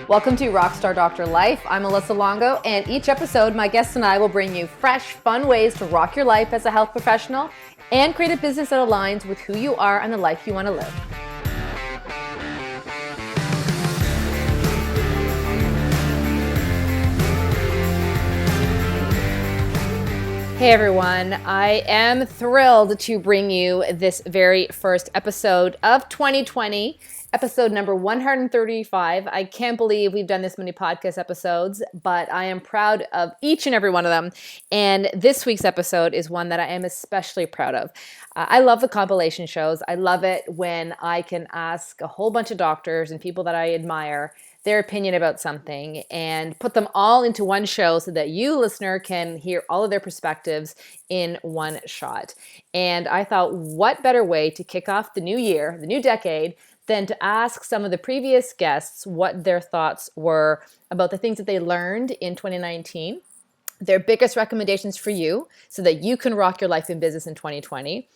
Welcome to Rockstar Doctor Life. I'm Melissa Longo, and each episode, my guests and I will bring you fresh, fun ways to rock your life as a health professional and create a business that aligns with who you are and the life you want to live. Hey everyone, I am thrilled to bring you this very first episode of 2020. Episode number 135. I can't believe we've done this many podcast episodes, but I am proud of each and every one of them. And this week's episode is one that I am especially proud of. I love the compilation shows. I love it when I can ask a whole bunch of doctors and people that I admire their opinion about something and put them all into one show so that you, listener, can hear all of their perspectives in one shot. And I thought, what better way to kick off the new year, the new decade, than to ask some of the previous guests what their thoughts were about the things that they learned in 2019, their biggest recommendations for you so that you can rock your life and business in 2020,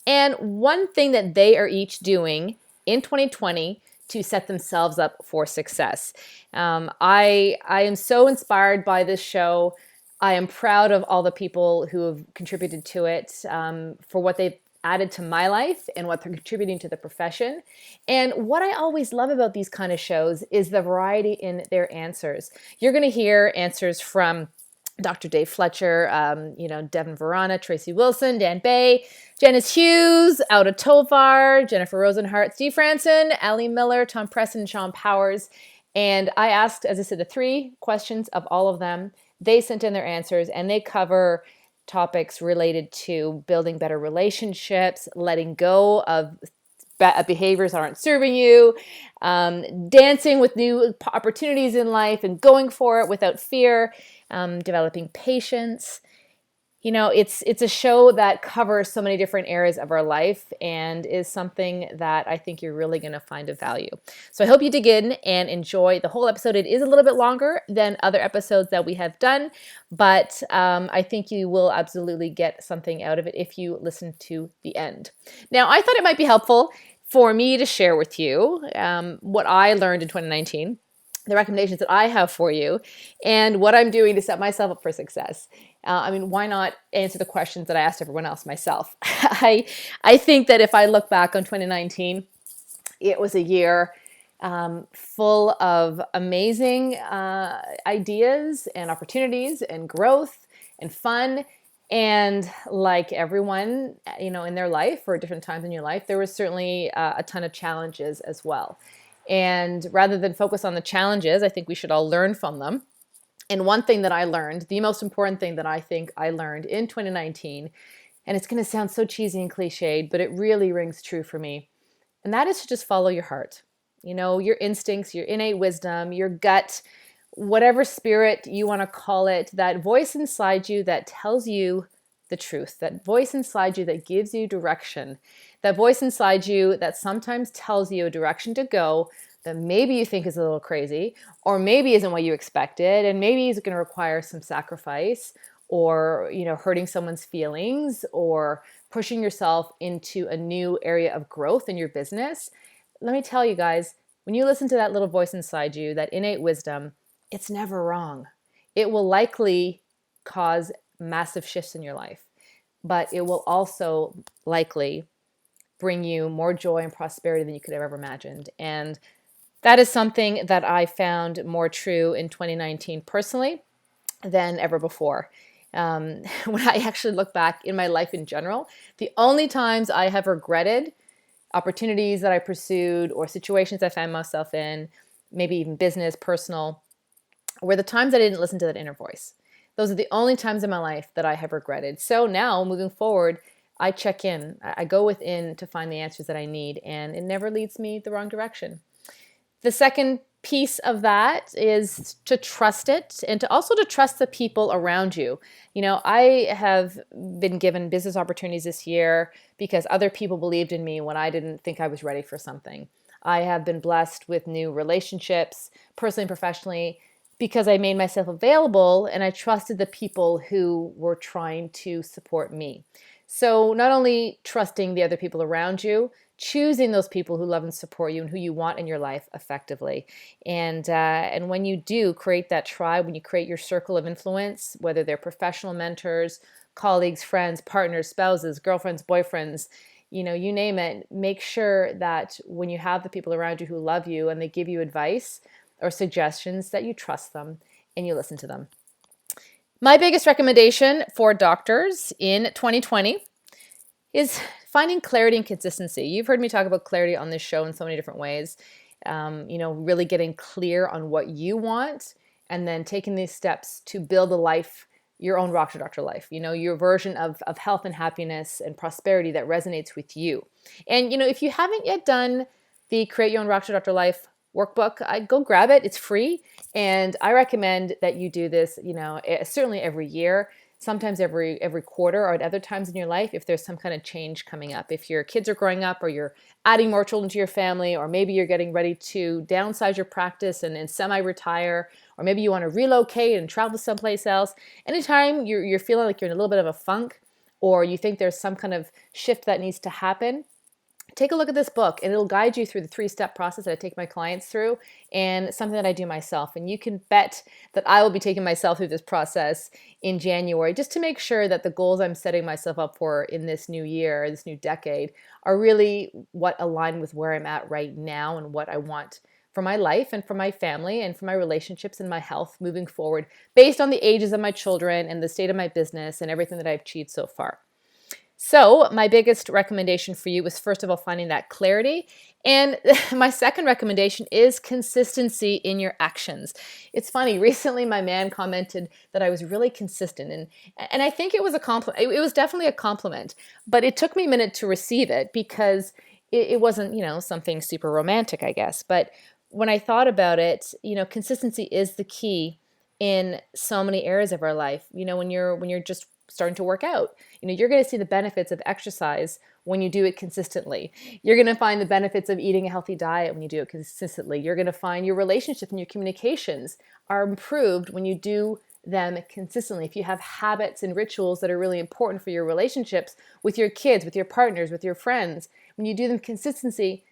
and one thing that they are each doing in 2020 to set themselves up for success. I am so inspired by this show. I am proud of all the people who have contributed to it for what they've added to my life and what they're contributing to the profession. And what I always love about these kind of shows is the variety in their answers. You're going to hear answers from Dr. Dave Fletcher, Devin Verana, Tracy Wilson, Dan Bay, Janice Hughes, Auda Tovar, Jennifer Rosenhart, Steve Franson, Ali Miller, Tom Preston, Sean Powers. And I asked, as I said, the three questions of all of them. They sent in their answers, and they cover topics related to building better relationships, letting go of behaviors that aren't serving you, dancing with new opportunities in life and going for it without fear, developing patience. You know, it's a show that covers so many different areas of our life and is something that I think you're really going to find of value. So I hope you dig in and enjoy the whole episode. It is a little bit longer than other episodes that we have done, but I think you will absolutely get something out of it if you listen to the end. Now, I thought it might be helpful for me to share with you what I learned in 2019, the recommendations that I have for you, and what I'm doing to set myself up for success. Why not answer the questions that I asked everyone else myself? I think that if I look back on 2019, it was a year full of amazing ideas and opportunities and growth and fun. And like everyone, in their life or different times in your life, there was certainly a ton of challenges as well. And rather than focus on the challenges, I think we should all learn from them. And one thing that I learned, the most important thing that I think I learned in 2019, and it's going to sound so cheesy and cliched, but it really rings true for me, and that is to just follow your heart. Your instincts, your innate wisdom, your gut, whatever spirit you want to call it, that voice inside you that tells you the truth, that voice inside you that gives you direction, that voice inside you that sometimes tells you a direction to go that maybe you think is a little crazy, or maybe isn't what you expected, and maybe is going to require some sacrifice, or hurting someone's feelings, or pushing yourself into a new area of growth in your business. Let me tell you guys, when you listen to that little voice inside you, that innate wisdom, it's never wrong. It will likely cause massive shifts in your life, but it will also likely bring you more joy and prosperity than you could have ever imagined. And that is something that I found more true in 2019 personally than ever before. When I actually look back in my life in general, the only times I have regretted opportunities that I pursued or situations I found myself in, maybe even business, personal, were the times I didn't listen to that inner voice. Those are the only times in my life that I have regretted. So now, moving forward, I check in. I go within to find the answers that I need, and it never leads me the wrong direction. The second piece of that is to trust it, and to also to trust the people around you. I have been given business opportunities this year because other people believed in me when I didn't think I was ready for something. I have been blessed with new relationships, personally and professionally, because I made myself available and I trusted the people who were trying to support me. So not only trusting the other people around you, choosing those people who love and support you and who you want in your life effectively. And when you do create that tribe, when you create your circle of influence, whether they're professional mentors, colleagues, friends, partners, spouses, girlfriends, boyfriends, you name it, make sure that when you have the people around you who love you and they give you advice or suggestions, that you trust them and you listen to them. My biggest recommendation for doctors in 2020 is finding clarity and consistency. You've heard me talk about clarity on this show in so many different ways. Really getting clear on what you want and then taking these steps to build a life, your own Rock to Doctor life, your version of health and happiness and prosperity that resonates with you. And, if you haven't yet done the Create Your Own Rock to Doctor life workbook, go grab it. It's free. And I recommend that you do this, certainly every year, sometimes every quarter, or at other times in your life if there's some kind of change coming up. If your kids are growing up, or you're adding more children to your family, or maybe you're getting ready to downsize your practice and semi-retire, or maybe you want to relocate and travel someplace else. Anytime you're feeling like you're in a little bit of a funk, or you think there's some kind of shift that needs to happen, take a look at this book, and it'll guide you through the 3-step process that I take my clients through, and something that I do myself. And you can bet that I will be taking myself through this process in January, just to make sure that the goals I'm setting myself up for in this new year, this new decade, are really what align with where I'm at right now and what I want for my life and for my family and for my relationships and my health moving forward, based on the ages of my children and the state of my business and everything that I've achieved so far. So my biggest recommendation for you is, first of all, finding that clarity. And my second recommendation is consistency in your actions. It's funny, recently my man commented that I was really consistent. And I think it was a compliment. It was definitely a compliment, but it took me a minute to receive it because it wasn't, something super romantic, I guess. But when I thought about it, consistency is the key in so many areas of our life. When you're just starting to work out, you're going to see the benefits of exercise when you do it consistently. You're going to find the benefits of eating a healthy diet when you do it consistently. You're going to find your relationships and your communications are improved when you do them consistently. If you have habits and rituals that are really important for your relationships with your kids, with your partners, with your friends, when you do them consistently,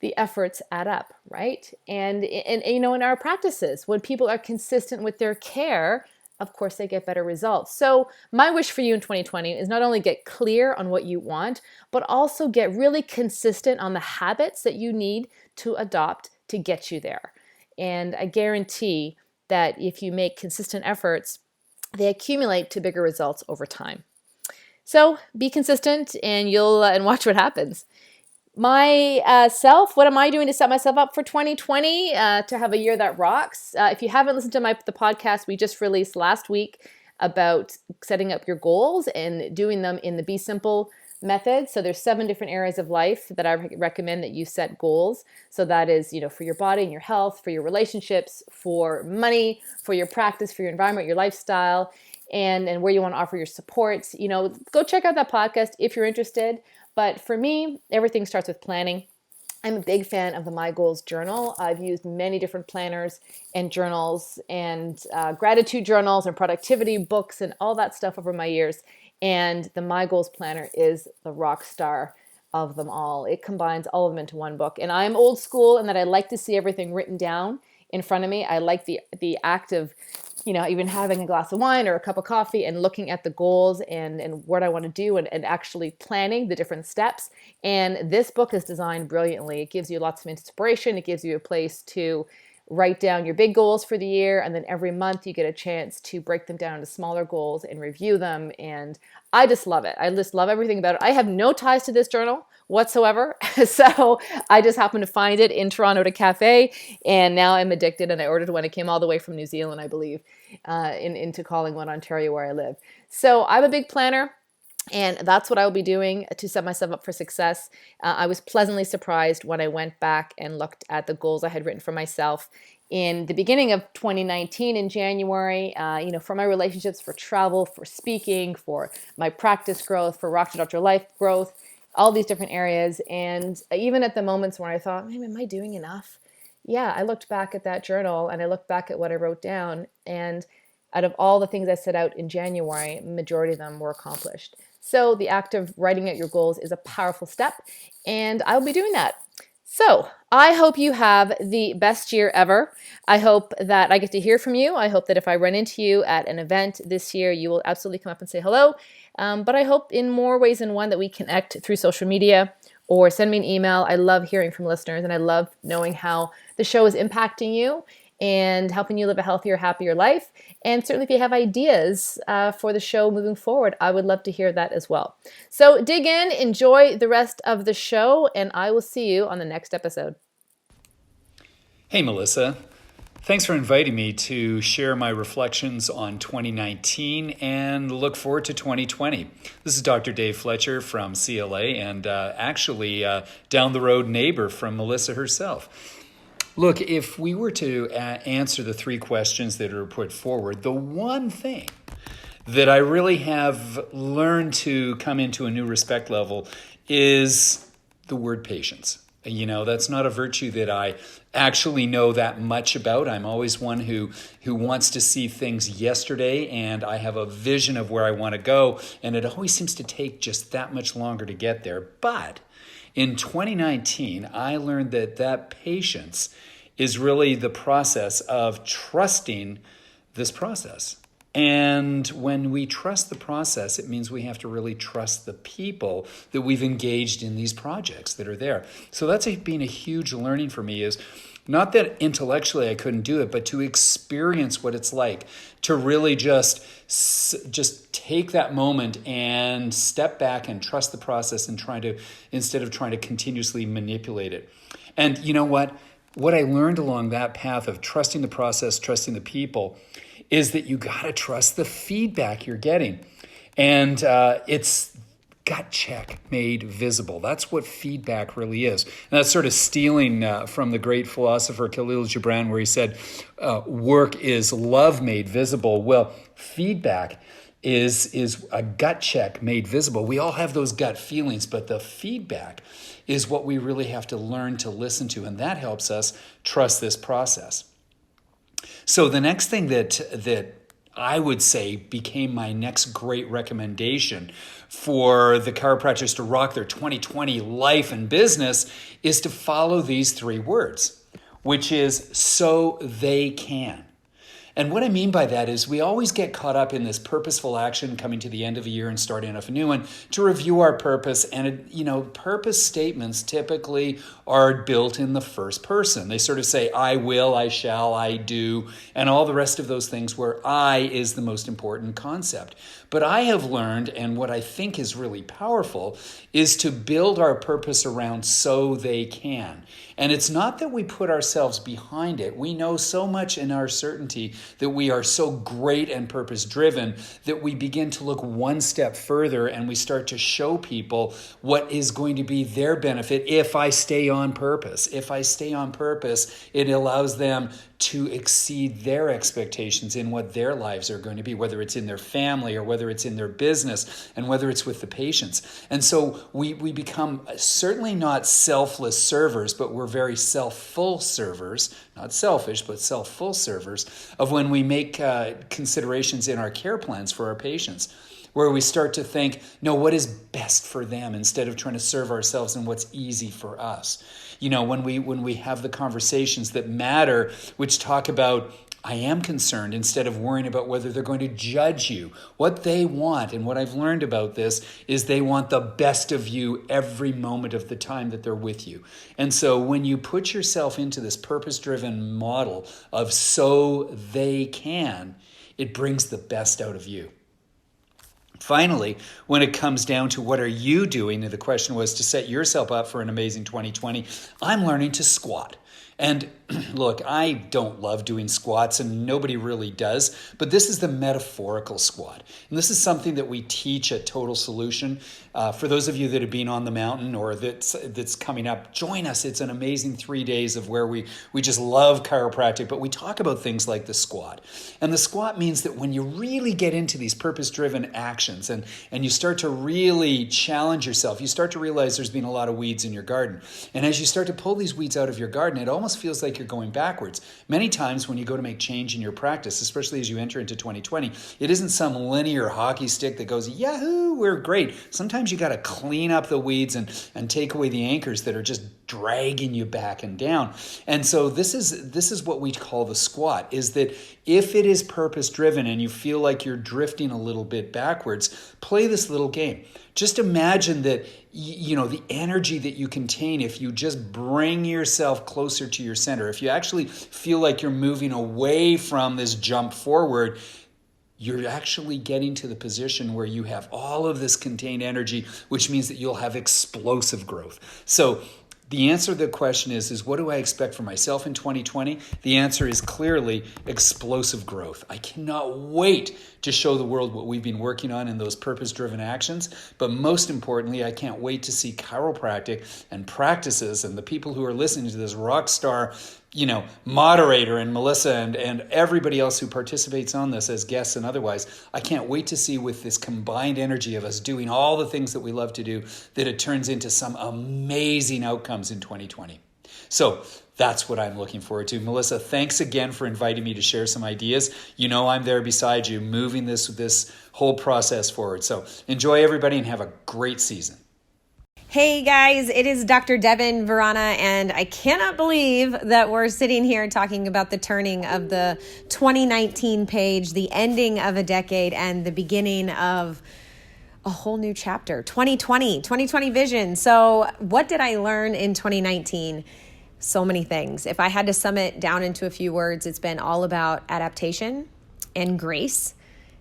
the efforts add up, right? And in our practices, when people are consistent with their care, of course, they get better results. So my wish for you in 2020 is not only get clear on what you want, but also get really consistent on the habits that you need to adopt to get you there. And I guarantee that if you make consistent efforts, they accumulate to bigger results over time. So be consistent and and watch what happens. What am I doing to set myself up for 2020 to have a year that rocks? If you haven't listened to the podcast we just released last week about setting up your goals and doing them in the Be Simple method. So there's 7 different areas of life that I recommend that you set goals. So that is, for your body and your health, for your relationships, for money, for your practice, for your environment, your lifestyle, and where you want to offer your support. Go check out that podcast if you're interested. But for me, everything starts with planning. I'm a big fan of the My Goals journal. I've used many different planners and journals and gratitude journals and productivity books and all that stuff over my years. And the My Goals planner is the rock star of them all. It combines all of them into one book. And I'm old school in that I like to see everything written down in front of me. I like the act of even having a glass of wine or a cup of coffee and looking at the goals and what I want to do and actually planning the different steps. And this book is designed brilliantly. It gives you lots of inspiration. It gives you a place to write down your big goals for the year. And then every month you get a chance to break them down into smaller goals and review them. And I just love it. I just love everything about it. I have no ties to this journal whatsoever. So I just happened to find it in Toronto at a cafe, and now I'm addicted, and I ordered one. It came all the way from New Zealand, I believe, into Collingwood, Ontario, where I live. So I'm a big planner, and that's what I will be doing to set myself up for success. I was pleasantly surprised when I went back and looked at the goals I had written for myself in the beginning of 2019 in January, for my relationships, for travel, for speaking, for my practice growth, for Rock to Doctor Life growth, all these different areas. And even at the moments when I thought, am I doing enough? Yeah, I looked back at that journal and I looked back at what I wrote down, and out of all the things I set out in January, majority of them were accomplished. So the act of writing out your goals is a powerful step, and I'll be doing that. So I hope you have the best year ever. I hope that I get to hear from you. I hope that if I run into you at an event this year, you will absolutely come up and say hello. But I hope in more ways than one that we connect through social media or send me an email. I love hearing from listeners, and I love knowing how the show is impacting you and helping you live a healthier, happier life. And certainly if you have ideas for the show moving forward, I would love to hear that as well. So dig in, enjoy the rest of the show, and I will see you on the next episode. Hey, Melissa. Thanks for inviting me to share my reflections on 2019 and look forward to 2020. This is Dr. Dave Fletcher from CLA and actually down the road neighbor from Melissa herself. Look, if we were to answer the three questions that are put forward, the one thing that I really have learned to come into a new respect level is the word patience. You know, that's not a virtue that I actually know that much about. I'm always one who wants to see things yesterday, and I have a vision of where I want to go, and it always seems to take just that much longer to get there. But in 2019, I learned that patience is really the process of trusting this process. And when we trust the process, it means we have to really trust the people that we've engaged in these projects that are there. So that's been a huge learning for me, is not that intellectually I couldn't do it, but to experience what it's like to really just take that moment and step back and trust the process and instead of trying to continuously manipulate it. And you know what? What I learned along that path of trusting the process, trusting the people, is that you got to trust the feedback you're getting. And it's gut check made visible. That's what feedback really is. And that's sort of stealing from the great philosopher Khalil Gibran, where he said, work is love made visible. Well, feedback is a gut check made visible. We all have those gut feelings, but the feedback is what we really have to learn to listen to. And that helps us trust this process. So the next thing that I would say became my next great recommendation for the chiropractors to rock their 2020 life and business is to follow these three words, which is so they can. And what I mean by that is we always get caught up in this purposeful action coming to the end of a year and starting off a new one to review our purpose. And, purpose statements typically are built in the first person. They sort of say, I will, I shall, I do, and all the rest of those things where I is the most important concept. But I have learned, and what I think is really powerful, is to build our purpose around so they can. And it's not that we put ourselves behind it. We know so much in our certainty that we are so great and purpose-driven that we begin to look one step further and we start to show people what is going to be their benefit if I stay on purpose. If I stay on purpose, it allows them to exceed their expectations in what their lives are going to be, whether it's in their family or whether it's in their business and whether it's with the patients. And so we become certainly not selfless servers, but we're very self-full servers, not selfish, but self-full servers of when we make considerations in our care plans for our patients, where we start to think, no, what is best for them instead of trying to serve ourselves and what's easy for us. When we have the conversations that matter, which talk about, I am concerned, instead of worrying about whether they're going to judge you. What they want, and what I've learned about this, is they want the best of you every moment of the time that they're with you. And so when you put yourself into this purpose-driven model of so they can, it brings the best out of you. Finally, when it comes down to what are you doing, and the question was to set yourself up for an amazing 2020, I'm learning to squat. And look, I don't love doing squats, and nobody really does, but this is the metaphorical squat. And this is something that we teach at Total Solution. For those of you that have been on the mountain or that's coming up, join us. It's an amazing 3 days of where we just love chiropractic, but we talk about things like the squat. And the squat means that when you really get into these purpose-driven actions and you start to really challenge yourself, you start to realize there's been a lot of weeds in your garden. And as you start to pull these weeds out of your garden, it almost feels like you're going backwards. Many times when you go to make change in your practice, especially as you enter into 2020, it isn't some linear hockey stick that goes, yahoo, we're great. Sometimes you got to clean up the weeds and take away the anchors that are just dragging you back and down. And so this is what we call the squat, is that if it is purpose driven and you feel like you're drifting a little bit backwards, play this little game. Just imagine that, the energy that you contain, if you just bring yourself closer to your center, if you actually feel like you're moving away from this jump forward, you're actually getting to the position where you have all of this contained energy, which means that you'll have explosive growth. So the answer to the question is what do I expect for myself in 2020? The answer is clearly explosive growth. I cannot wait to show the world what we've been working on in those purpose-driven actions. But most importantly, I can't wait to see chiropractic and practices and the people who are listening to this rock star moderator and Melissa and everybody else who participates on this as guests and otherwise. I can't wait to see with this combined energy of us doing all the things that we love to do, that it turns into some amazing outcomes in 2020. So that's what I'm looking forward to. Melissa, thanks again for inviting me to share some ideas. I'm there beside you, moving this whole process forward. So enjoy, everybody, and have a great season. Hey guys, it is Dr. Devin Verana, and I cannot believe that we're sitting here talking about the turning of the 2019 page, the ending of a decade, and the beginning of a whole new chapter, 2020 vision. So what did I learn in 2019? So many things. If I had to sum it down into a few words, it's been all about adaptation and grace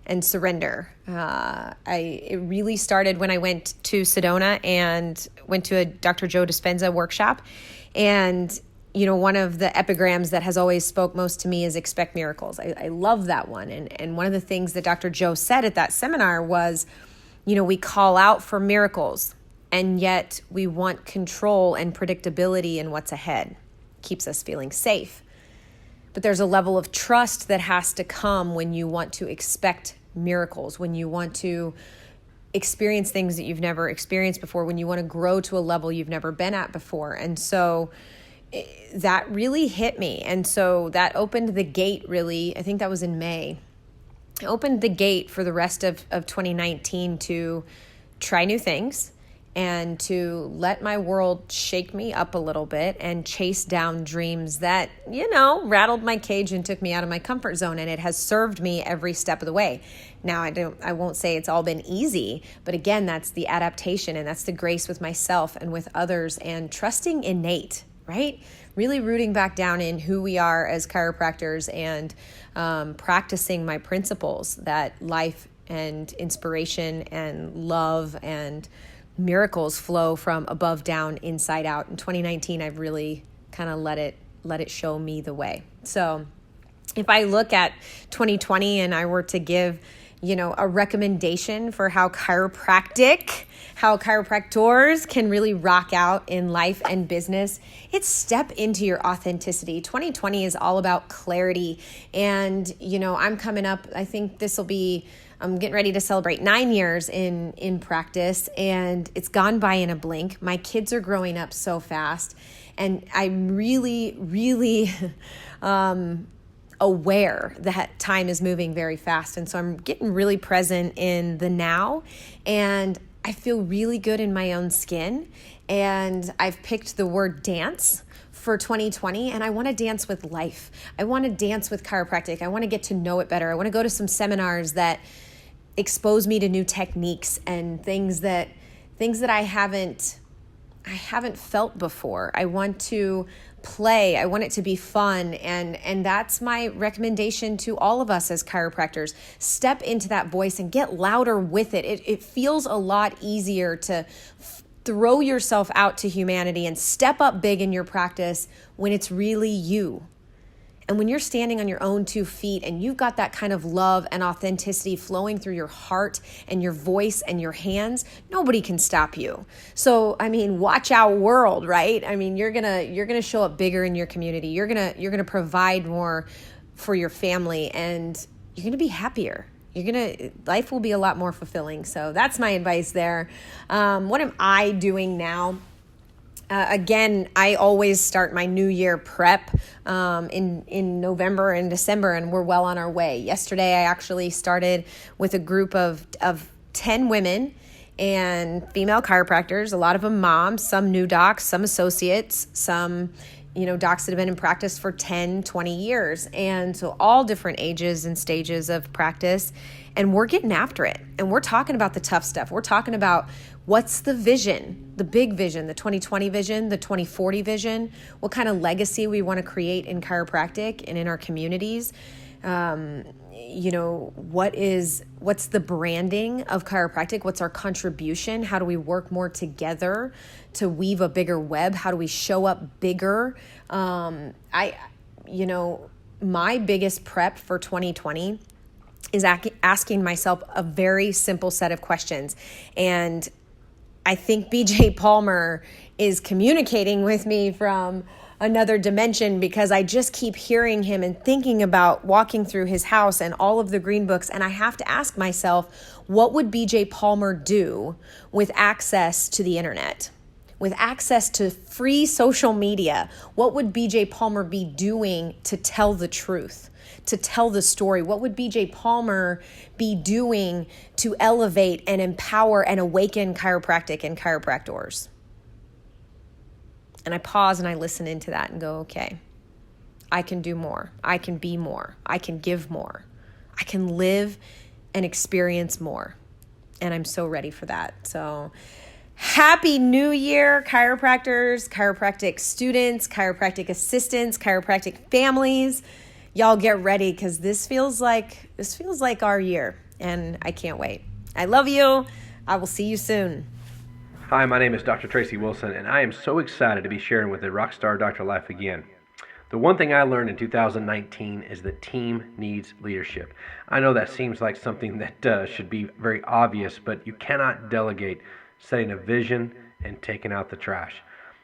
and surrender. It really started when I went to Sedona and went to a Dr. Joe Dispenza workshop. And, one of the epigrams that has always spoke most to me is expect miracles. I love that one. And one of the things that Dr. Joe said at that seminar was, we call out for miracles, and yet we want control and predictability in what's ahead. Keeps us feeling safe. But there's a level of trust that has to come when you want to expect miracles, when you want to experience things that you've never experienced before, when you want to grow to a level you've never been at before. And so that really hit me. And so that opened the gate, really, I think that was in May. It opened the gate for the rest of 2019 to try new things and to let my world shake me up a little bit and chase down dreams that, rattled my cage and took me out of my comfort zone. And it has served me every step of the way. Now, I won't say it's all been easy, but again, that's the adaptation, and that's the grace with myself and with others, and trusting innate, right? Really rooting back down in who we are as chiropractors and practicing my principles, that life and inspiration and love and miracles flow from above down, inside out. In 2019, I've really kind of let it show me the way. So if I look at 2020 and I were to give, a recommendation for how chiropractors can really rock out in life and business, it's step into your authenticity. 2020 is all about clarity. And, I'm coming up, I think I'm getting ready to celebrate 9 years in practice, and it's gone by in a blink. My kids are growing up so fast, and I'm really, really aware that time is moving very fast. And so I'm getting really present in the now, and I feel really good in my own skin. And I've picked the word dance for 2020, and I want to dance with life. I want to dance with chiropractic. I want to get to know it better. I want to go to some seminars that expose me to new techniques and things that I haven't felt before. I want to play. I want it to be fun. And that's my recommendation to all of us as chiropractors. Step into that voice and get louder with it. It feels a lot easier to throw yourself out to humanity and step up big in your practice when it's really you. And when you're standing on your own 2 feet and you've got that kind of love and authenticity flowing through your heart and your voice and your hands, nobody can stop you. So, watch out, world, right? You're gonna show up bigger in your community. You're gonna provide more for your family, and you're gonna be happier. Life will be a lot more fulfilling. So that's my advice there. What am I doing now? Again, I always start my New Year prep in November and December, and we're well on our way. Yesterday, I actually started with a group of 10 women and female chiropractors, a lot of them moms, some new docs, some associates, some docs that have been in practice for 10, 20 years. And so all different ages and stages of practice. And we're getting after it. And we're talking about the tough stuff. We're talking about what's the vision, the big vision, the 2020 vision, the 2040 vision, what kind of legacy we want to create in chiropractic and in our communities. What's the branding of chiropractic? What's our contribution? How do we work more together to weave a bigger web? How do we show up bigger? My biggest prep for 2020 is asking myself a very simple set of questions. And I think BJ Palmer is communicating with me from another dimension, because I just keep hearing him and thinking about walking through his house and all of the green books. And I have to ask myself, what would BJ Palmer do with access to the internet? With access to free social media? What would BJ Palmer be doing to tell the truth, to tell the story? What would BJ Palmer be doing to elevate and empower and awaken chiropractic and chiropractors? And I pause and I listen into that and go, okay, I can do more. I can be more. I can give more. I can live and experience more. And I'm so ready for that. So happy New Year, chiropractors, chiropractic students, chiropractic assistants, chiropractic families. Y'all get ready, because this feels like our year, and I can't wait. I love you. I will see you soon. Hi, my name is Dr. Tracy Wilson, and I am so excited to be sharing with the Rockstar Doctor Life again. The one thing I learned in 2019 is that team needs leadership. I know that seems like something that should be very obvious, but you cannot delegate setting a vision and taking out the trash.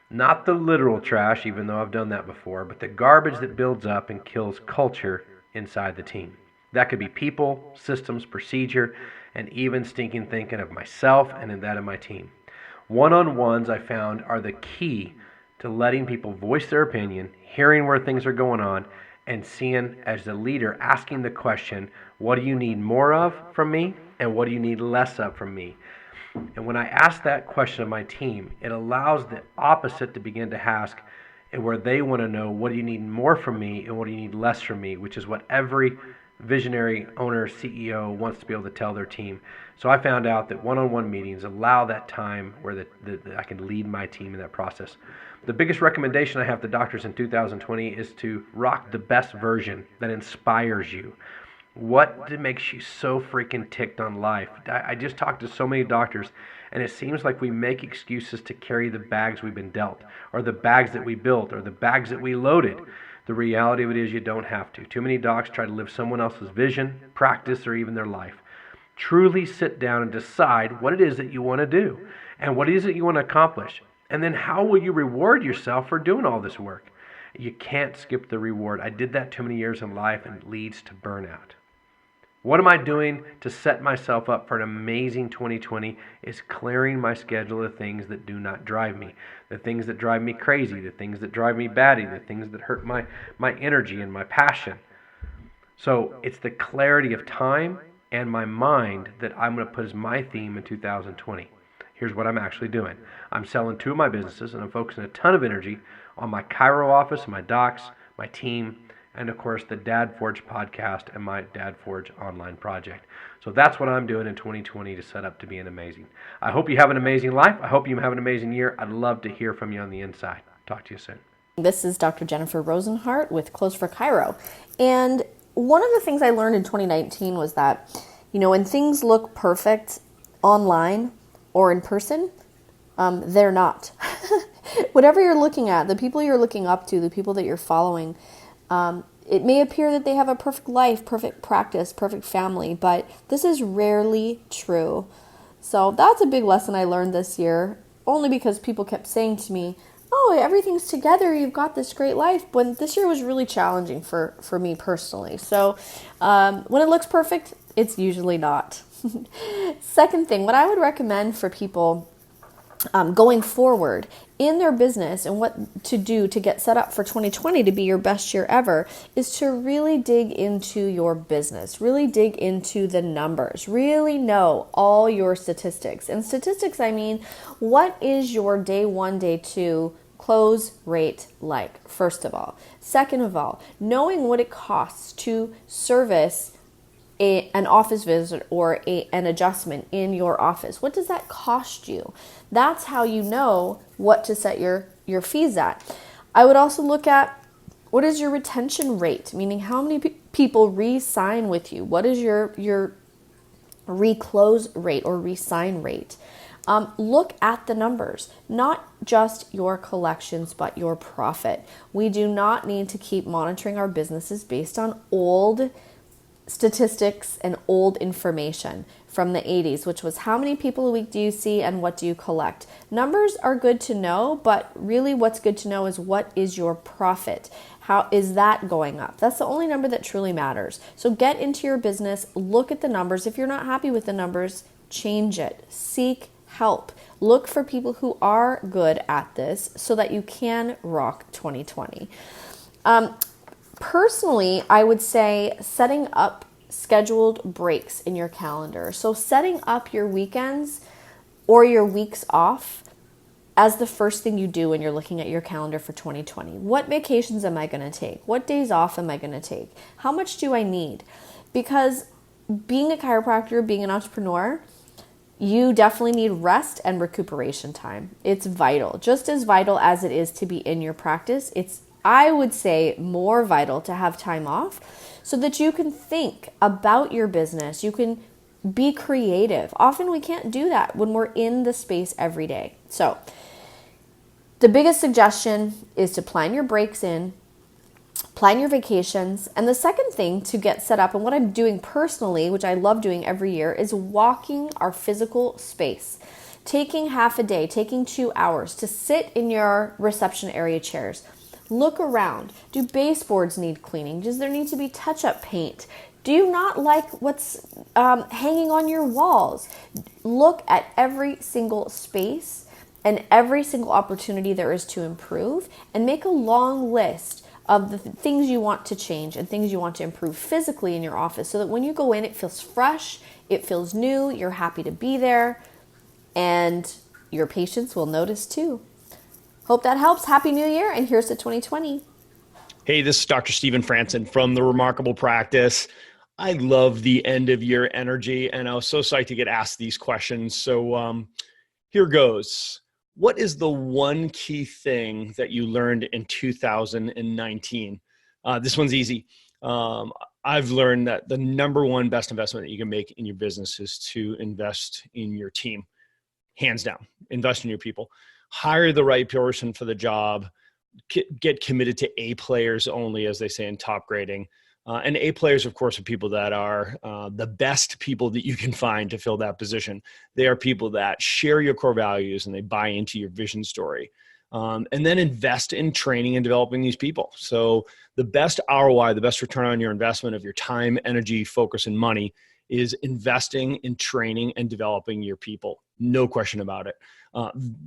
Not the literal trash, even though I've done that before, but the garbage that builds up and kills culture inside the team. That could be people, systems, procedure, and even stinking thinking of myself and in that of my team. One-on-ones, I found, are the key to letting people voice their opinion, hearing where things are going on, and seeing, as the leader, asking the question, what do you need more of from me, and what do you need less of from me? And when I ask that question of my team, it allows the opposite to begin to ask, and where they want to know, what do you need more from me, and what do you need less from me, which is what every visionary owner, CEO wants to be able to tell their team. So I found out that one-on-one meetings allow that time where I can lead my team in that process. The biggest recommendation I have to doctors in 2020 is to rock the best version that inspires you. What makes you so freaking ticked on life? I just talked to so many doctors, and it seems like we make excuses to carry the bags we've been dealt, or the bags that we built, or the bags that we loaded. The reality of it is you don't have to. Too many docs try to live someone else's vision, practice, or even their life. Truly sit down and decide what it is that you want to do and what it is that you want to accomplish. And then how will you reward yourself for doing all this work? You can't skip the reward. I did that too many years in life, and it leads to burnout. What am I doing to set myself up for an amazing 2020 is clearing my schedule of things that do not drive me, the things that drive me crazy, the things that drive me batty, the things that hurt my energy and my passion. So it's the clarity of time and my mind that I'm going to put as my theme in 2020. Here's what I'm actually doing. I'm selling 2 of my businesses, and I'm focusing a ton of energy on my Chiro office, my docs, my team, and of course the Dad Forge podcast and my Dad Forge online project. So that's what I'm doing in 2020 to set up to be an amazing. I hope you have an amazing life. I hope you have an amazing year. I'd love to hear from you on the inside. Talk to you soon. This is Dr. Jennifer Rosenhart with Close for Chiro. And one of the things I learned in 2019 was that, when things look perfect online or in person, they're not. Whatever you're looking at, the people you're looking up to, the people that you're following, it may appear that they have a perfect life, perfect practice, perfect family, but this is rarely true. So that's a big lesson I learned this year, only because people kept saying to me, oh, everything's together, you've got this great life. But this year was really challenging for me personally. So when it looks perfect, it's usually not. Second thing, what I would recommend for people going forward in their business and what to do to get set up for 2020 to be your best year ever is to really dig into your business, really dig into the numbers, really know all your statistics. And statistics, I mean, what is your day one, day two close rate like, first of all? Second of all, knowing what it costs to service an office visit or an adjustment in your office. What does that cost you? That's how you know what to set your fees at. I would also look at what is your retention rate, meaning how many people re-sign with you. What is your reclose rate or re-sign rate? Look at the numbers, not just your collections, but your profit. We do not need to keep monitoring our businesses based on old statistics and old information from the 80s, which was how many people a week do you see and what do you collect. Numbers are good to know, but really what's good to know is what is your profit? How is that going up? That's the only number that truly matters. So get into your business, look at the numbers. If you're not happy with the numbers, change it. Seek help. Look for people who are good at this so that you can rock 2020. Personally, I would say setting up scheduled breaks in your calendar. So setting up your weekends or your weeks off as the first thing you do when you're looking at your calendar for 2020. What vacations am I going to take? What days off am I going to take? How much do I need? Because being a chiropractor, being an entrepreneur, you definitely need rest and recuperation time. It's vital, just as vital as it is to be in your practice. It's, I would say, more vital to have time off so that you can think about your business. You can be creative. Often we can't do that when we're in the space every day. So the biggest suggestion is to plan your breaks in, plan your vacations. And the second thing to get set up, and what I'm doing personally, which I love doing every year, is walking our physical space. Taking half a day, taking 2 hours to sit in your reception area chairs. Look around. Do baseboards need cleaning? Does there need to be touch-up paint? Do you not like what's hanging on your walls? Look at every single space and every single opportunity there is to improve, and make a long list of the things you want to change and things you want to improve physically in your office so that when you go in, it feels fresh, it feels new, you're happy to be there, and your patients will notice too. Hope that helps. Happy New Year, and here's to 2020. Hey, this is Dr. Stephen Franson from The Remarkable Practice. I love the end of year energy, and I was so psyched to get asked these questions. So here goes. What is the one key thing that you learned in 2019? This one's easy. I've learned that the number one best investment that you can make in your business is to invest in your team. Hands down, invest in your people. Hire the right person for the job. Get committed to A players only, as they say in top grading. And A players, of course, are people that are the best people that you can find to fill that position. They are people that share your core values and they buy into your vision story. And then invest in training and developing these people. So the best ROI, the best return on your investment of your time, energy, focus, and money is investing in training and developing your people. No question about it.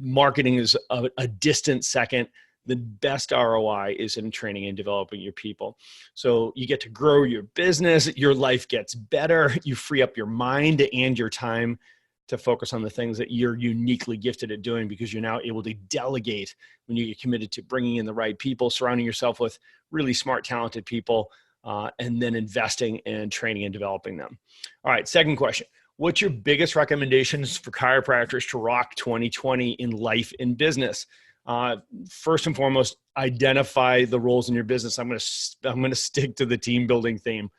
Marketing is a distant second. The best ROI is in training and developing your people. So you get to grow your business, your life gets better, you free up your mind and your time to focus on the things that you're uniquely gifted at doing, because you're now able to delegate when you get committed to bringing in the right people, surrounding yourself with really smart, talented people, and then investing in training and developing them. All right, second question. What's your biggest recommendations for chiropractors to rock 2020 in life and business? First and foremost, identify the roles in your business. I'm going to stick to the team building theme.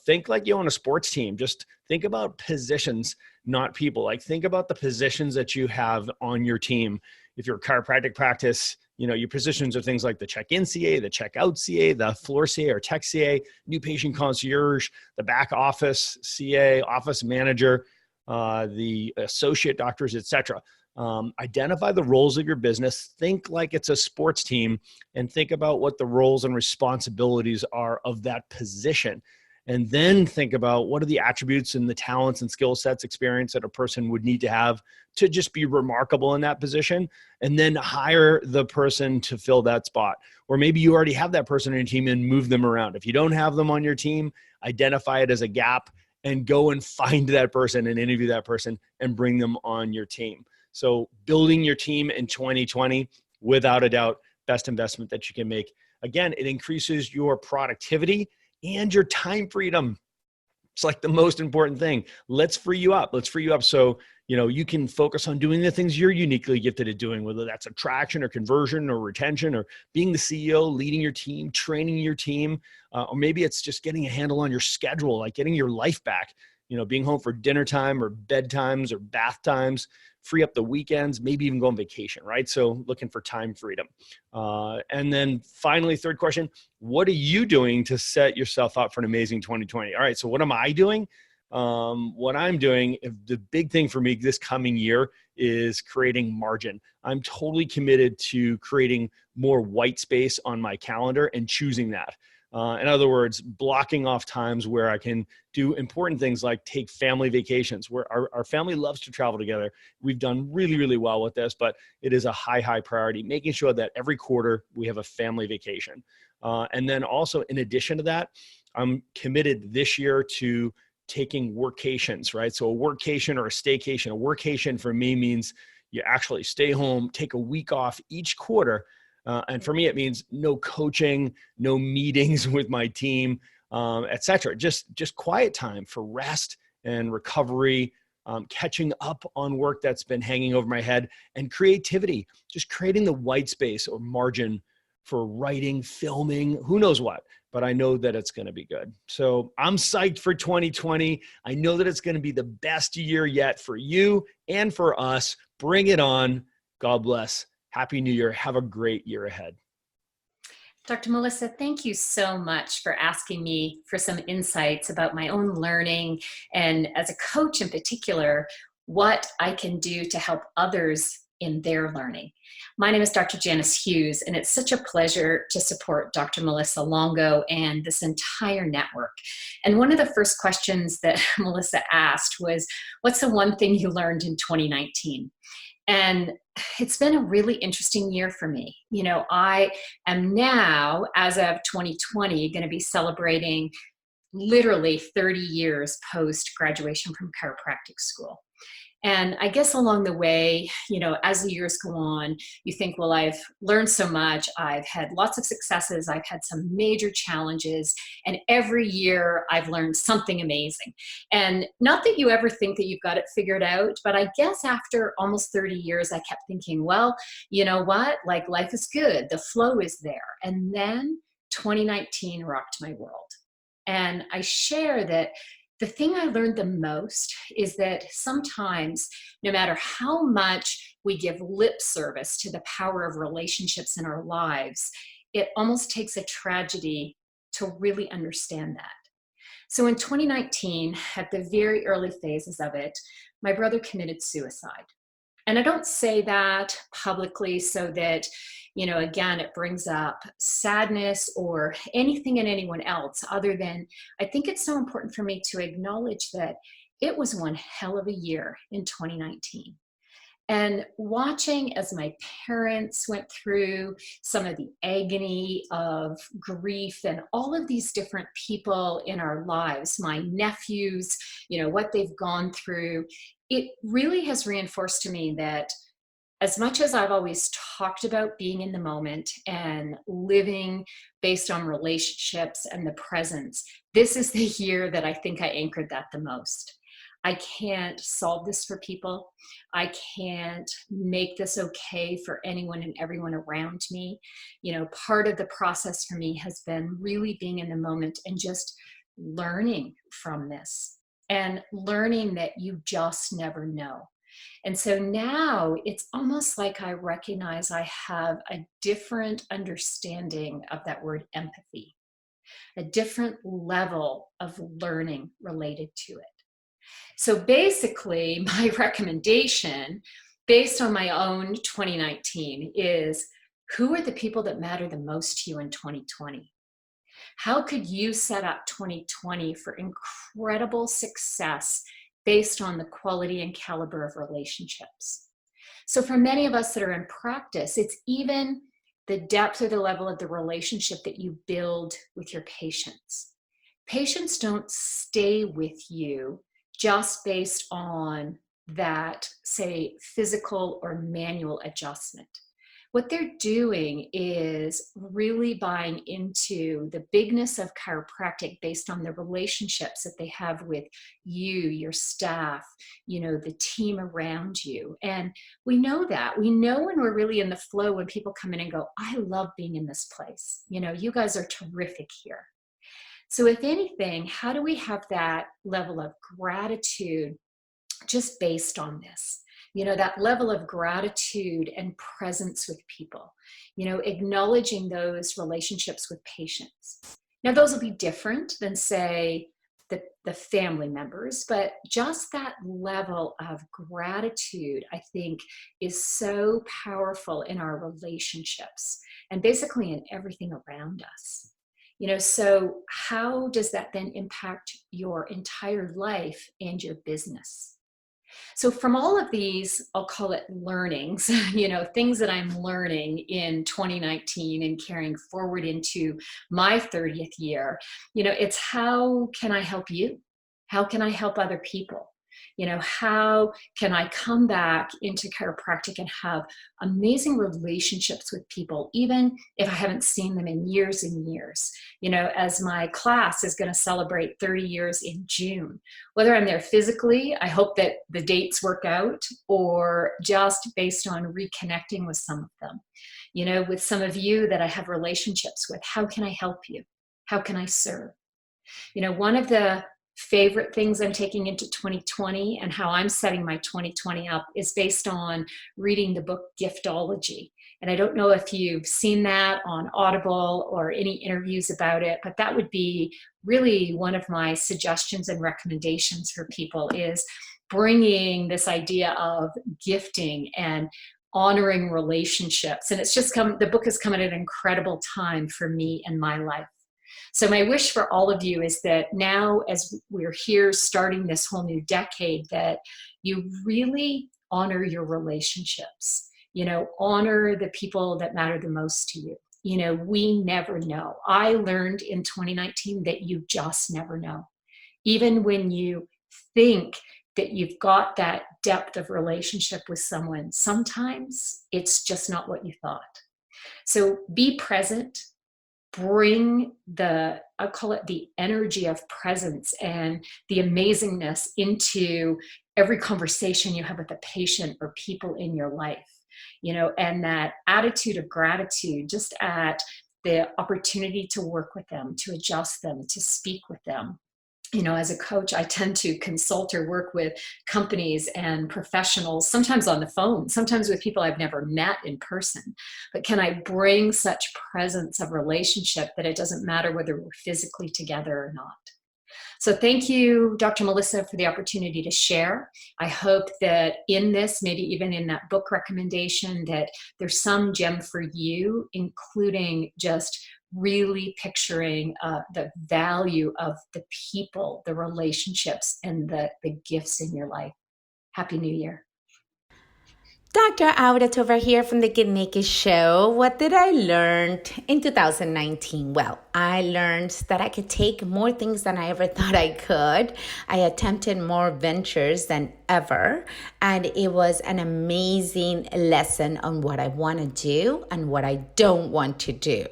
Think like you own a sports team. Just think about positions, not people. Like, think about the positions that you have on your team. If you're a chiropractic practice, your positions are things like the check-in CA, the check-out CA, the floor CA or tech CA, new patient concierge, the back office CA, office manager, the associate doctors, etc. Identify the roles of your business, think like it's a sports team, and think about what the roles and responsibilities are of that position. and then think about what are the attributes and the talents and skill sets, experience that a person would need to have to just be remarkable in that position, and then hire the person to fill that spot. Or maybe you already have that person on your team and move them around. If you don't have them on your team, identify it as a gap and go and find that person and interview that person and bring them on your team. So building your team in 2020, without a doubt, best investment that you can make. Again, it increases your productivity and your time freedom. It's like the most important thing. Let's free you up. Let's free you up so, you can focus on doing the things you're uniquely gifted at doing, whether that's attraction or conversion or retention or being the CEO, leading your team, training your team, or maybe it's just getting a handle on your schedule, like getting your life back, being home for dinner time or bedtimes or bath times, free up the weekends, maybe even go on vacation, right? So looking for time freedom. And then finally, third question, what are you doing to set yourself up for an amazing 2020? All right, so what am I doing? What I'm doing, the big thing for me this coming year is creating margin. I'm totally committed to creating more white space on my calendar and choosing that. In other words, blocking off times where I can do important things like take family vacations, where our family loves to travel together. We've done really, really well with this, but it is a high priority, making sure that every quarter we have a family vacation. And then also in addition to that, I'm committed this year to taking workations, right? So a workation or a staycation. A workation for me means you actually stay home, take a week off each quarter. And for me, it means no coaching, no meetings with my team, et cetera. Just quiet time for rest and recovery, catching up on work that's been hanging over my head, and creativity, just creating the white space or margin for writing, filming, who knows what, but I know that it's going to be good. So I'm psyched for 2020. I know that it's going to be the best year yet for you and for us. Bring it on. God bless. Happy New Year. Have a great year ahead. Dr. Melissa, thank you so much for asking me for some insights about my own learning and, as a coach in particular, what I can do to help others in their learning. My name is Dr. Janice Hughes, and it's such a pleasure to support Dr. Melissa Longo and this entire network. And one of the first questions that Melissa asked was, what's the one thing you learned in 2019? And it's been a really interesting year for me. I am now, as of 2020, going to be celebrating literally 30 years post-graduation from chiropractic school. And I guess along the way, as the years go on, you think, well, I've learned so much. I've had lots of successes. I've had some major challenges. And every year I've learned something amazing. And not that you ever think that you've got it figured out, but I guess after almost 30 years, I kept thinking, well, you know what? Like, life is good. The flow is there. And then 2019 rocked my world. And I share that the thing I learned the most is that sometimes, no matter how much we give lip service to the power of relationships in our lives, it almost takes a tragedy to really understand that. So in 2019, at the very early phases of it, my brother committed suicide. And I don't say that publicly so that, again, it brings up sadness or anything in anyone else, other than I think it's so important for me to acknowledge that it was one hell of a year in 2019. And watching as my parents went through some of the agony of grief and all of these different people in our lives, my nephews, what they've gone through, it really has reinforced to me that as much as I've always talked about being in the moment and living based on relationships and the presence, this is the year that I think I anchored that the most. I can't solve this for people. I can't make this okay for anyone and everyone around me. Part of the process for me has been really being in the moment and just learning from this and learning that you just never know. And so now it's almost like I recognize I have a different understanding of that word empathy, a different level of learning related to it. So basically, my recommendation, based on my own 2019, is who are the people that matter the most to you in 2020? How could you set up 2020 for incredible success based on the quality and caliber of relationships? So for many of us that are in practice, it's even the depth or the level of the relationship that you build with your patients. Patients don't stay with you just based on that, say, physical or manual adjustment. What they're doing is really buying into the bigness of chiropractic based on the relationships that they have with you, your staff, the team around you. And we know that. We know when we're really in the flow, when people come in and go, I love being in this place. You guys are terrific here. So if anything, how do we have that level of gratitude just based on this? That level of gratitude and presence with people, acknowledging those relationships with patients. Now, those will be different than, say, the family members, but just that level of gratitude, I think, is so powerful in our relationships and basically in everything around us. So how does that then impact your entire life and your business? So from all of these, I'll call it learnings, things that I'm learning in 2019 and carrying forward into my 30th year, it's how can I help you? How can I help other people? How can I come back into chiropractic and have amazing relationships with people, even if I haven't seen them in years and years? As my class is going to celebrate 30 years in June, whether I'm there physically, I hope that the dates work out, or just based on reconnecting with some of them, with some of you that I have relationships with. How can I help you? How can I serve? One of the favorite things I'm taking into 2020 and how I'm setting my 2020 up is based on reading the book Giftology. And I don't know if you've seen that on Audible or any interviews about it, but that would be really one of my suggestions and recommendations for people, is bringing this idea of gifting and honoring relationships. And the book has come at an incredible time for me in my life. So my wish for all of you is that now, as we're here starting this whole new decade, that you really honor your relationships, honor the people that matter the most to you. We never know. I learned in 2019 that you just never know. Even when you think that you've got that depth of relationship with someone, sometimes it's just not what you thought. So be present. Bring I'll call it the energy of presence and the amazingness into every conversation you have with a patient or people in your life, and that attitude of gratitude just at the opportunity to work with them, to adjust them, to speak with them. As a coach, I tend to consult or work with companies and professionals, sometimes on the phone, sometimes with people I've never met in person. But can I bring such presence of relationship that it doesn't matter whether we're physically together or not? So thank you, Dr. Melissa, for the opportunity to share. I hope that in this, maybe even in that book recommendation, that there's some gem for you, including just really picturing the value of the people, the relationships, and the gifts in your life. Happy New Year. Dr. Audet over here from the Get Naked Show. What did I learn in 2019? Well, I learned that I could take more things than I ever thought I could. I attempted more ventures than ever, and it was an amazing lesson on what I want to do and what I don't want to do.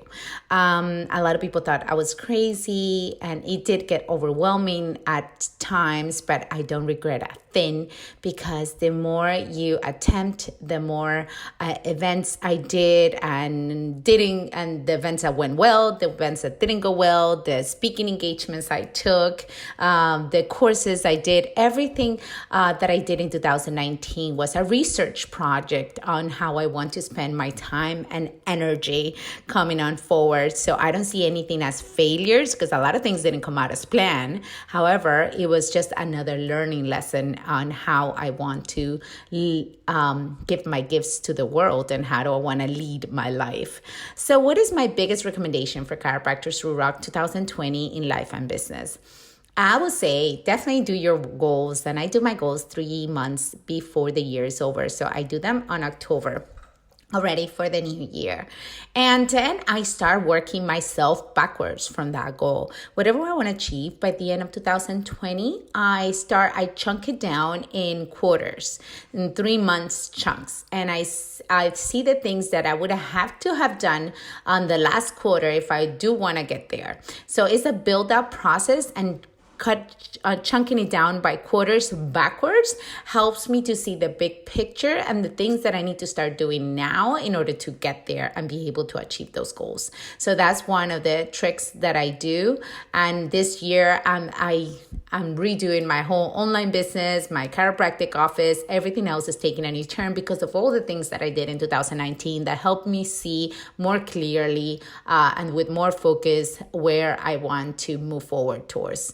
A lot of people thought I was crazy, and it did get overwhelming at times, but I don't regret a thing, because the more you attempt, the more events I did and didn't, and the events that went well, the events that didn't go well, the speaking engagements I took, the courses I did, everything that that I did in 2019 was a research project on how I want to spend my time and energy coming on forward. So I don't see anything as failures because a lot of things didn't come out as planned. However, it was just another learning lesson on how I want to give my gifts to the world and how do I want to lead my life. So what is my biggest recommendation for chiropractors who rock 2020 in life and business? I would say definitely do your goals. And I do my goals 3 months before the year is over. So I do them on October already for the new year. And then I start working myself backwards from that goal. Whatever I want to achieve by the end of 2020, I chunk it down in quarters, in 3 months chunks. And I see the things that I would have to have done on the last quarter if I do want to get there. So it's a build up process, and chunking it down by quarters backwards helps me to see the big picture and the things that I need to start doing now in order to get there and be able to achieve those goals. So that's one of the tricks that I do. And this year, I'm redoing my whole online business, my chiropractic office. Everything else is taking a new turn because of all the things that I did in 2019 that helped me see more clearly and with more focus where I want to move forward towards.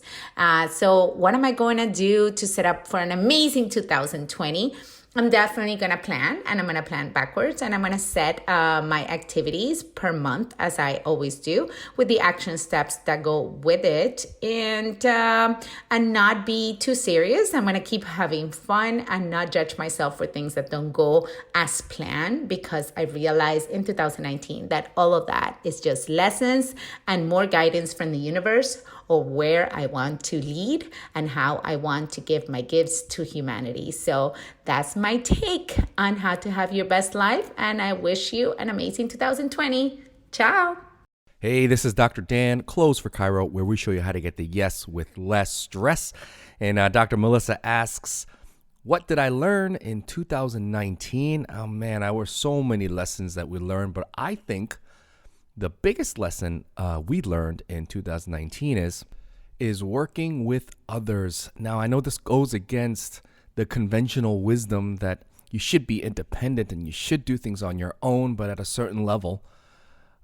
So what am I going to do to set up for an amazing 2020? I'm definitely going to plan, and I'm going to plan backwards, and I'm going to set my activities per month, as I always do, with the action steps that go with it, and not be too serious. I'm going to keep having fun and not judge myself for things that don't go as planned, because I realized in 2019 that all of that is just lessons and more guidance from the universe or where I want to lead and how I want to give my gifts to humanity. So that's my take on how to have your best life. And I wish you an amazing 2020. Ciao. Hey, this is Dr. Dan, Close for Chiro, where we show you how to get the yes with less stress. And Dr. Melissa asks, what did I learn in 2019? Oh man, there were so many lessons that we learned, but I think the biggest lesson we learned in 2019 is working with others. Now, I know this goes against the conventional wisdom that you should be independent and you should do things on your own, but at a certain level,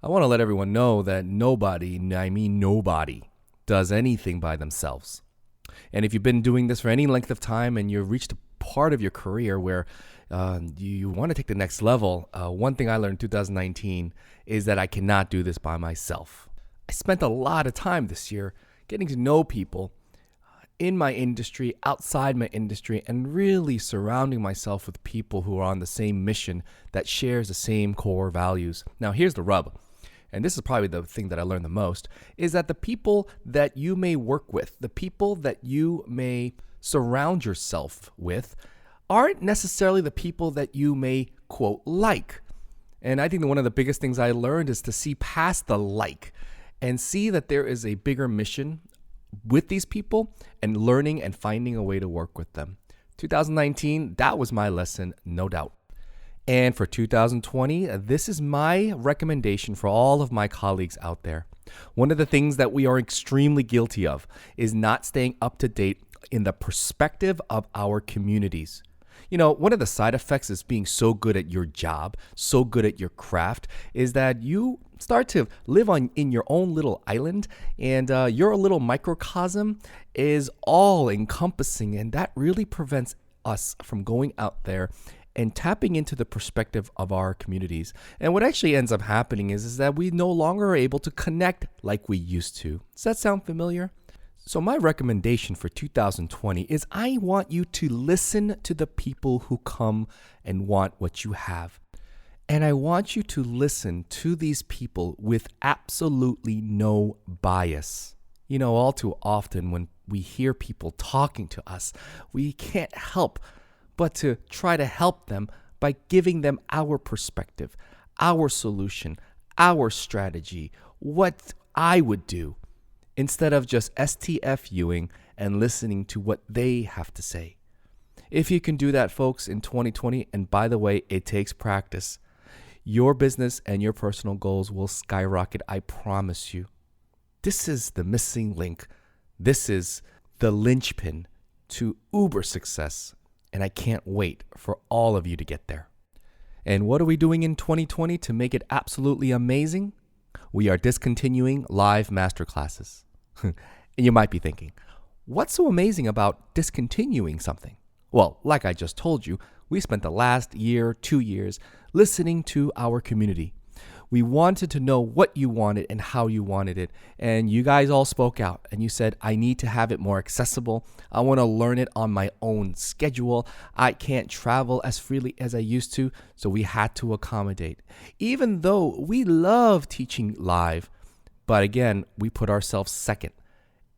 I want to let everyone know that nobody does anything by themselves. And if you've been doing this for any length of time and you've reached a part of your career where you want to take the next level, one thing I learned in 2019 is that I cannot do this by myself. I spent a lot of time this year getting to know people in my industry, outside my industry, and really surrounding myself with people who are on the same mission that shares the same core values. Now, here's the rub, and this is probably the thing that I learned the most, is that the people that you may work with, the people that you may surround yourself with, aren't necessarily the people that you may, quote, like. And I think that one of the biggest things I learned is to see past the like and see that there is a bigger mission with these people and learning and finding a way to work with them. 2019, that was my lesson, no doubt. And for 2020, this is my recommendation for all of my colleagues out there. One of the things that we are extremely guilty of is not staying up to date in the perspective of our communities. You know, one of the side effects of being so good at your job, so good at your craft, is that you start to live in your own little island, and your little microcosm is all encompassing, and that really prevents us from going out there and tapping into the perspective of our communities. And what actually ends up happening is that we no longer are able to connect like we used to. Does that sound familiar? So my recommendation for 2020 is I want you to listen to the people who come and want what you have. And I want you to listen to these people with absolutely no bias. You know, all too often when we hear people talking to us, we can't help but to try to help them by giving them our perspective, our solution, our strategy, what I would do, instead of just STFUing and listening to what they have to say. If you can do that, folks, in 2020, and by the way, it takes practice, your business and your personal goals will skyrocket, I promise you. This is the missing link. This is the linchpin to uber success and I can't wait for all of you to get there. And what are we doing in 2020 to make it absolutely amazing? We are discontinuing live masterclasses. And you might be thinking, what's so amazing about discontinuing something? Well, like I just told you, we spent the last year, 2 years, listening to our community. We wanted to know what you wanted and how you wanted it. And you guys all spoke out and you said, I need to have it more accessible. I want to learn it on my own schedule. I can't travel as freely as I used to, so we had to accommodate. Even though we love teaching live, but again, we put ourselves second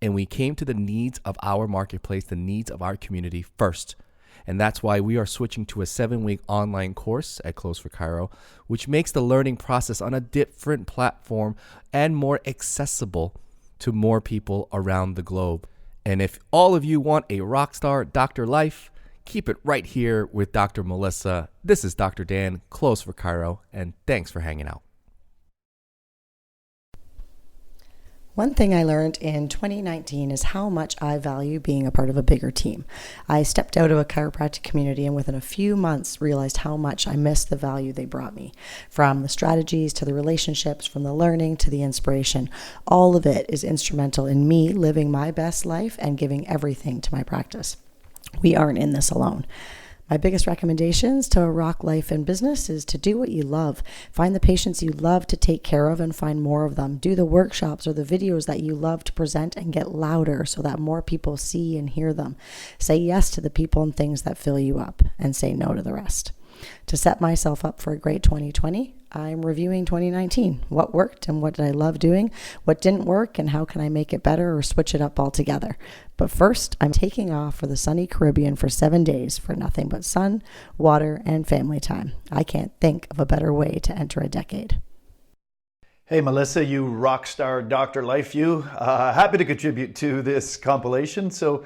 and we came to the needs of our marketplace, the needs of our community first. And that's why we are switching to a 7-week online course at Close for Chiro, which makes the learning process on a different platform and more accessible to more people around the globe. And if all of you want a rockstar doctor life, keep it right here with Dr. Melissa. This is Dr. Dan, Close for Chiro, and thanks for hanging out. One thing I learned in 2019 is how much I value being a part of a bigger team. I stepped out of a chiropractic community and within a few months realized how much I missed the value they brought me. From the strategies to the relationships, from the learning to the inspiration, all of it is instrumental in me living my best life and giving everything to my practice. We aren't in this alone. My biggest recommendations to rock life and business is to do what you love. Find the patients you love to take care of and find more of them. Do the workshops or the videos that you love to present and get louder so that more people see and hear them. Say yes to the people and things that fill you up and say no to the rest. To set myself up for a great 2020, I'm reviewing 2019. What worked and what did I love doing? What didn't work and how can I make it better or switch it up altogether? But first, I'm taking off for the sunny Caribbean for 7 days for nothing but sun, water, and family time. I can't think of a better way to enter a decade. Hey, Melissa, you rock star Dr. Life, you. Happy to contribute to this compilation. So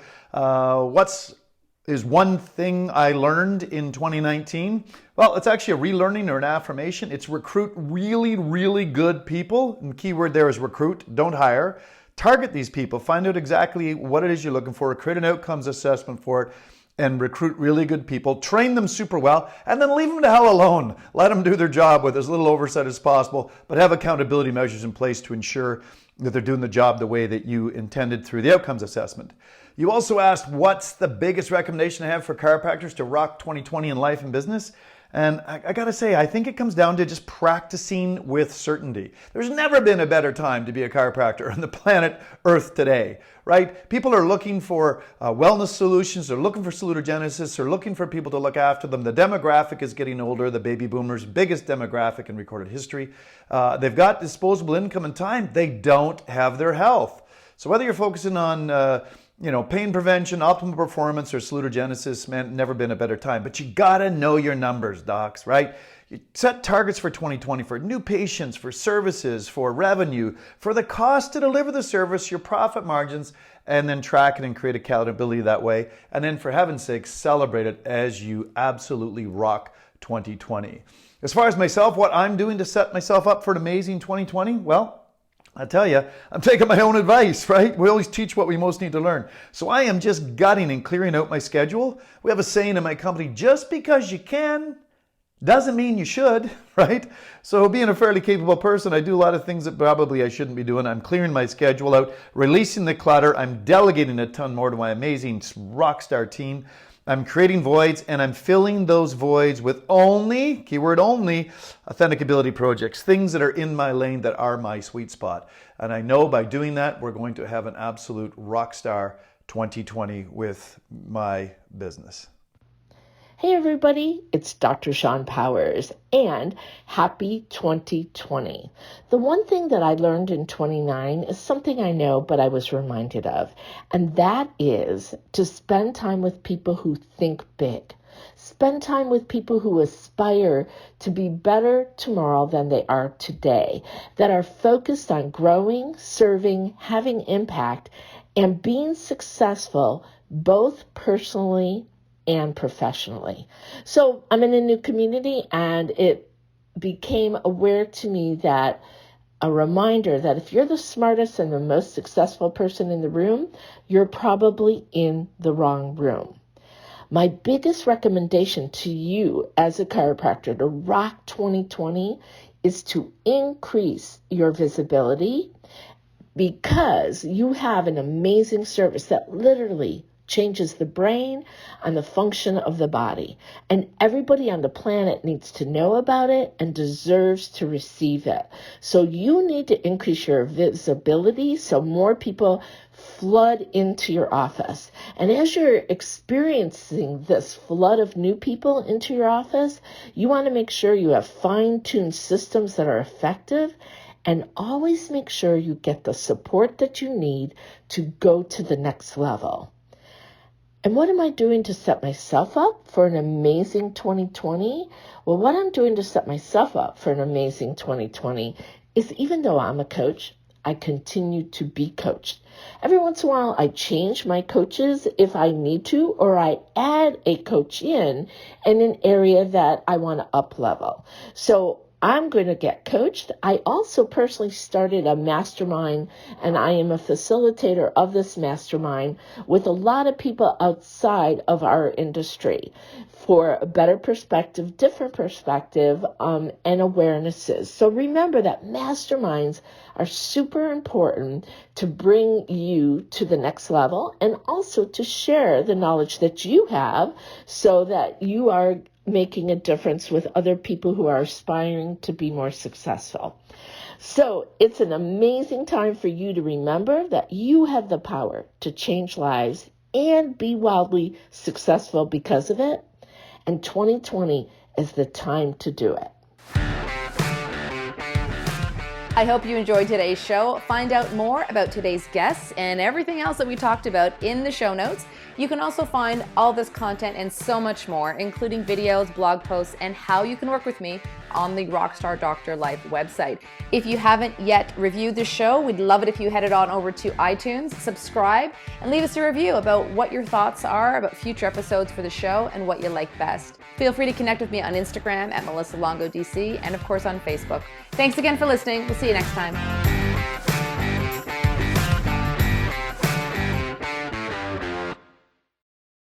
is one thing I learned in 2019? Well, it's actually a relearning or an affirmation. It's recruit really, really good people. And the key word there is recruit, don't hire. Target these people, find out exactly what it is you're looking for, create an outcomes assessment for it, and recruit really good people, train them super well, and then leave them to hell alone. Let them do their job with as little oversight as possible, but have accountability measures in place to ensure that they're doing the job the way that you intended through the outcomes assessment. You also asked, what's the biggest recommendation I have for chiropractors to rock 2020 in life and business? And I gotta say, I think it comes down to just practicing with certainty. There's never been a better time to be a chiropractor on the planet Earth today, right? People are looking for wellness solutions, they're looking for salutogenesis, they're looking for people to look after them. The demographic is getting older, the baby boomers, biggest demographic in recorded history. They've got disposable income and time, they don't have their health. So whether you're focusing on pain prevention, optimal performance, or salutogenesis, man, never been a better time. But you gotta know your numbers, docs, right? You set targets for 2020 for new patients, for services, for revenue, for the cost to deliver the service, your profit margins, and then track it and create accountability that way. And then for heaven's sake, celebrate it as you absolutely rock 2020. As far as myself, what I'm doing to set myself up for an amazing 2020, well, I tell you, I'm taking my own advice, right? We always teach what we most need to learn. So I am just gutting and clearing out my schedule. We have a saying in my company, just because you can doesn't mean you should, right? So being a fairly capable person, I do a lot of things that probably I shouldn't be doing. I'm clearing my schedule out, releasing the clutter. I'm delegating a ton more to my amazing rock star team. I'm creating voids and I'm filling those voids with only, keyword only, authenticability projects, things that are in my lane that are my sweet spot. And I know by doing that, we're going to have an absolute rock star 2020 with my business. Hey everybody, it's Dr. Sean Powers and happy 2020. The one thing that I learned in 29 is something I know, but I was reminded of, and that is to spend time with people who think big. Spend time with people who aspire to be better tomorrow than they are today, that are focused on growing, serving, having impact, and being successful both personally and professionally. So I'm in a new community and it became aware to me that a reminder that if you're the smartest and the most successful person in the room, you're probably in the wrong room. My biggest recommendation to you as a chiropractor to rock 2020 is to increase your visibility, because you have an amazing service that literally changes the brain and the function of the body. And everybody on the planet needs to know about it and deserves to receive it. So you need to increase your visibility so more people flood into your office. And as you're experiencing this flood of new people into your office, you want to make sure you have fine-tuned systems that are effective, and always make sure you get the support that you need to go to the next level. And what am I doing to set myself up for an amazing 2020? Well, what I'm doing to set myself up for an amazing 2020 is, even though I'm a coach, I continue to be coached. Every once in a while, I change my coaches if I need to, or I add a coach in an area that I want to up level. So I'm going to get coached. I also personally started a mastermind, and I am a facilitator of this mastermind with a lot of people outside of our industry for a better perspective, different perspective, and awarenesses. So remember that masterminds are super important to bring you to the next level, and also to share the knowledge that you have so that you are making a difference with other people who are aspiring to be more successful. So it's an amazing time for you to remember that you have the power to change lives and be wildly successful because of it. And 2020 is the time to do it. I hope you enjoyed today's show. Find out more about today's guests and everything else that we talked about in the show notes. You can also find all this content and so much more, including videos, blog posts, and how you can work with me on the Rockstar Doctor Life website. If you haven't yet reviewed the show, we'd love it if you headed on over to iTunes, subscribe, and leave us a review about what your thoughts are about future episodes for the show and what you like best. Feel free to connect with me on Instagram at Melissa Longo DC, and of course on Facebook. Thanks again for listening. We'll see you next time.